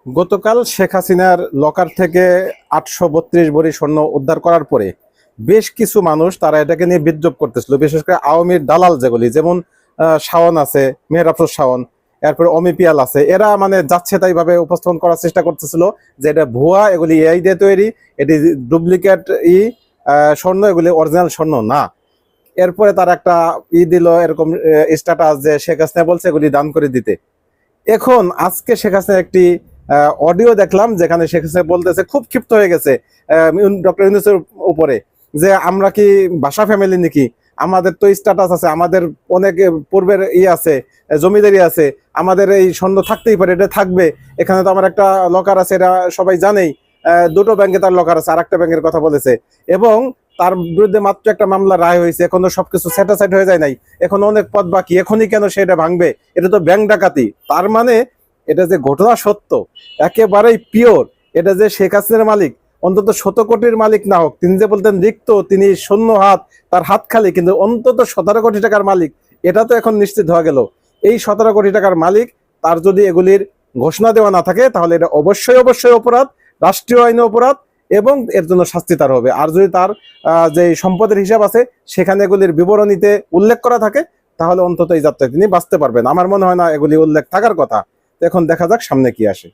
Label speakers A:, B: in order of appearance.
A: গতকাল শেখ হাসিনার লকার থেকে 832 ভরি স্বর্ণ উদ্ধার করার পরে বেশ কিছু মানুষ তারা এটাকে নিয়ে বিদ্রূপ করতেছিল, বিশেষ করে আওয়ামীর দালাল যেগুলি, যেমন শাওন আছে, মেহের আফরোজ শাওন, এরপরে অমি পিয়াল আছে। এরা মানে যাচ্ছে তাই ভাবে উপস্থাপন করার চেষ্টা করতেছিল যে এটা ভুয়া, এগুলি এআই দিয়ে তৈরি, এটি ডুপ্লিকেট স্বর্ণ, এগুলি অরিজিনাল স্বর্ণ না। এরপরে তার একটা দিল এরকম স্ট্যাটাস যে শেখ হাসিনা বলছে এগুলি দান করে দিতে। এখন আজকে শেখ হাসিনার একটি অডিও দেখলাম যেখানে শেখ হাসিনা বলতেছে, খুব ক্ষিপ্ত হয়ে গেছে ডক্টর ইউনূসের উপরে, যে আমরা কি ভাষা ফ্যামিলি নাকি, আমাদের তো স্ট্যাটাস আছে, আমাদের অনেক পূর্বের আছে, জমিদারি আছে, আমাদের এই স্বর্ণ থাকতেই পারে, এটা থাকবে। এখানে তো আমার একটা লকার আছে, এটা সবাই জানেই। দুটো ব্যাংকে তার লকার আছে, আর একটা ব্যাংকের কথা বলেছে। এবং তার বিরুদ্ধে মাত্র একটা মামলা রায় হয়েছে, এখনো সবকিছু স্যাটিসফাইড হয়ে যায় নাই, এখন অনেক পথ বাকি, এখনই কেন সেটা ভাঙবে? এটা তো ব্যাংক ডাকাতি। তার মানে এটা যে ঘটনা সত্য, একেবারেই পিওর, এটা যে শেখ হাসিনার মালিক, অন্তত 100 কোটির মালিক না হোক, তিনি যে বলতেন রিক্ত, তিনি শূন্য হাত, তার হাত খালি, কিন্তু অন্তত 17 কোটি টাকার মালিক, এটা তো এখন নিশ্চিত হয়ে গেল। এই 17 কোটি টাকার মালিক, তার যদি এগুলির ঘোষণা দেওয়া না থাকে, তাহলে এটা অবশ্যই অবশ্যই অপরাধ, রাষ্ট্রীয় আইনে অপরাধ, এবং এর জন্য শাস্তি তার হবে। আর যদি তার যে সম্পদের হিসাব আছে সেখানে এগুলির বিবরণীতে উল্লেখ করা থাকে, তাহলে অন্তত এই যাত্রায় তিনি বাঁচতে পারবেন। আমার মনে হয় না এগুলি উল্লেখ থাকার কথা। এখন দেখা যাক সামনে কি আসে।